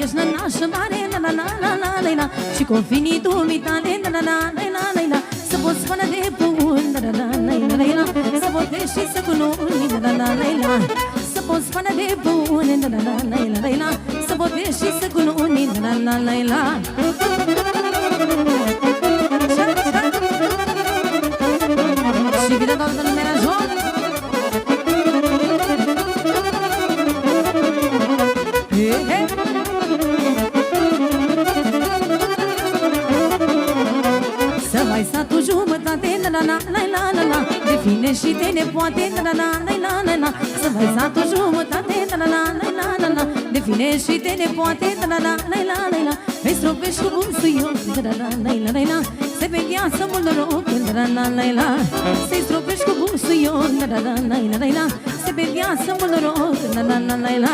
ești nănașă mare, na-na-na-na-na-na-na. Și cu finii dumitale, na-na-na-na-na-na-na. Să poți spăna de bun, na-na-na-na-na-na-na. Să votești și să cununi, na-na-na-na-na. Să poți spăna de bun, na-na-na-na-na-na-na. Să votești și să cununi, na-na-na-na-na. Și vine toată lumea la joc. Să mai satul jumătate, na-na-na-na-na-na. De fine și de nepoate, na-na-na-na-na-na. Să mai satul jumătate, na-na-na-na-na-na. De fine și de nepoate, na-na-na-na-na-na. Vei stropești cu busuiul, na-na-na-na-na-na. Se pe viață mult noroc, na-na-na-na-na. Se-i stropești cu busuiul, na-na-na-na-na-na. Se pe viață mult noroc, na-na-na-na-na.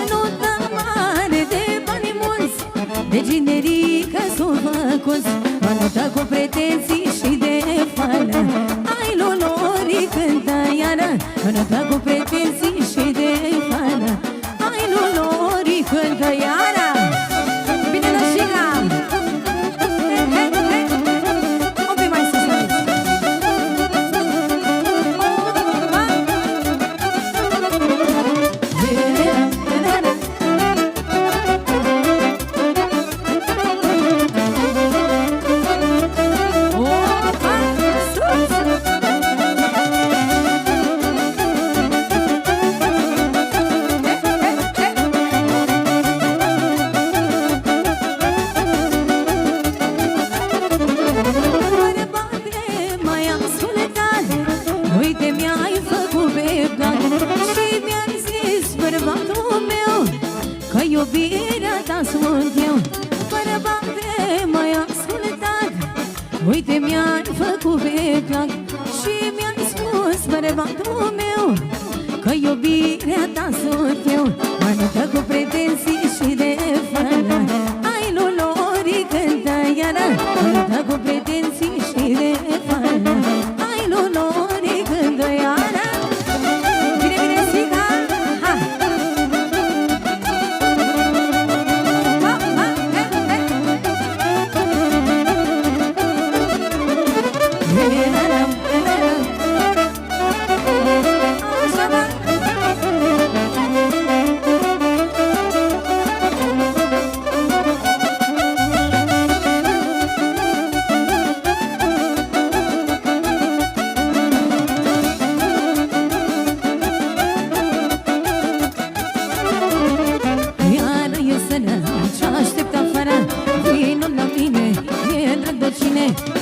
Nu dă mare de bani mulți, de generică s-o făcuți. Mă notă cu pretenții și de fală, ai lulori cântă iară. Mă notă cu pretenții și de fală, ai lulori cântă iară. Bine, Nășica! Un pic mai sus, aveți. Iubirea ta sunt eu, fără bate m-ai ascultat. Uite, mi-ai făcut pe plac și mi-ai spus, bărbatul meu, că iubirea ta sunt eu. Mă notă cu pretenții și de fără, ai lulori cântă iară. Mă notă cu pretenții și de fără, ai lulori cântă iară. Bine, bine, Sica! Ha!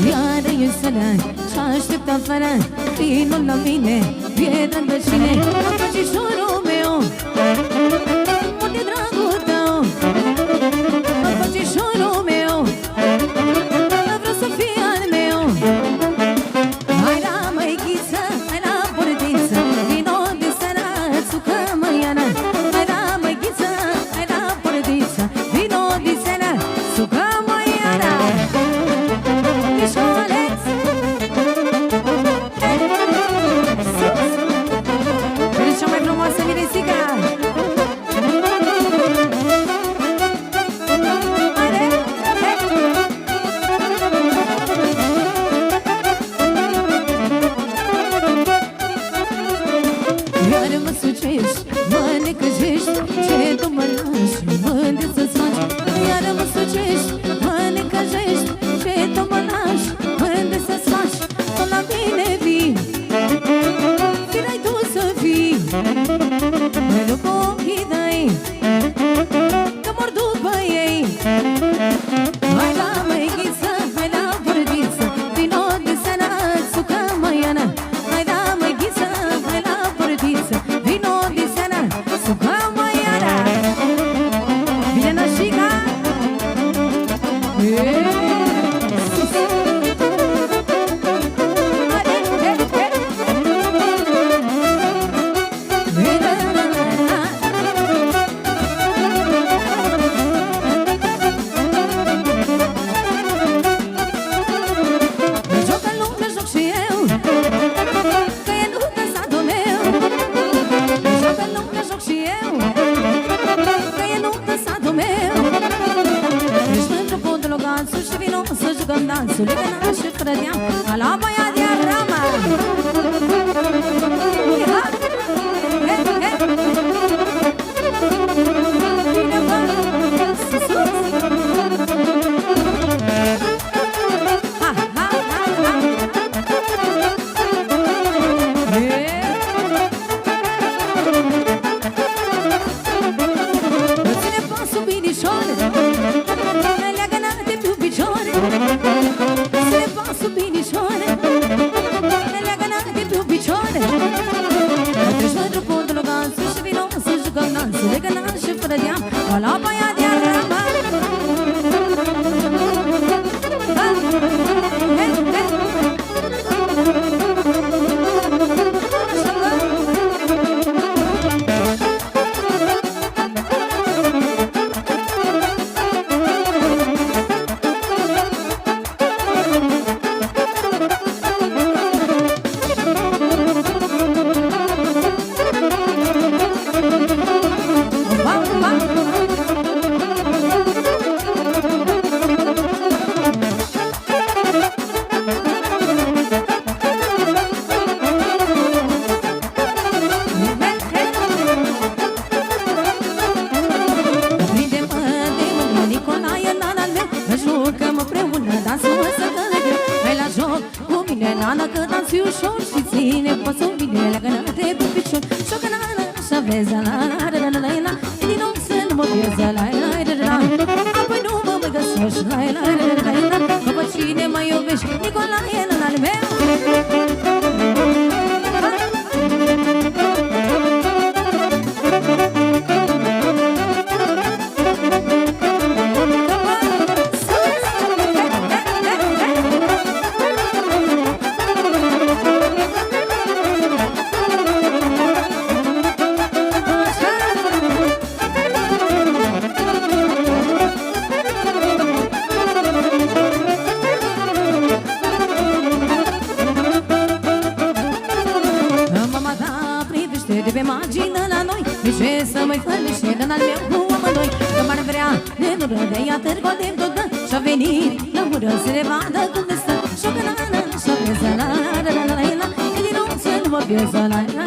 Iară e sărat și aștept afară, vinul la mine, e rădăcine. Apăcișorul meu, unde dragul tău? Apăcișorul meu, vreau să fii al meu. Hai la măichiță, hai la portiță, vino de sărat, sucă măiană. Hai la măichiță, hai la portiță, vino de sărat, sucă măiană. Mișoleț, vede cea mai frumoasă miresica. Iar mă sucești, mă necăjești, ce tu mă lași, unde să-ți faci. Iar mă sucești, mă necăjești, ce tu mă lași, unde să-ți faci. Tu la mine vii, firai tu să fii, mă duc cu ochii tăi, că mor după ei. Hai la măichiță, hai la portiță, vino de sărat, sucă măiană. Hai la măichiță, hai la portiță, vino de sărat, sucă măiană. Bine, Nășica! Dansul de la și frădeam ca la băiat de ramă. Bine, bă, sus, sus. Ha, ha, ha, ha. Ține pasul binișoare, leagă-ne de tu picioare. Se va sub binișoare, jucăm împreună, dansăm să călăgăm. Hai la joc cu mine, nana, că dansi ușor și ține pasul bine, leagă-te pe picior. Jocă, nana, așa vezi, la la la la la la, din nou să nu mă pierzi, la la la la la. Apoi nu mă mai găsești, la la la la la, că pe cine mă iubești, Nicolae, la la meu. De pe margină la noi, de ce să mai fălește în al meu cu amândoi? Că m-ar vrea de nu rădă, ia târgă de tot dă. Și-a venit la ură să le vadă cum ne stă. Și-o cănană, și-o piesă, la la la la la la la. E din nou să nu mă piesă, la la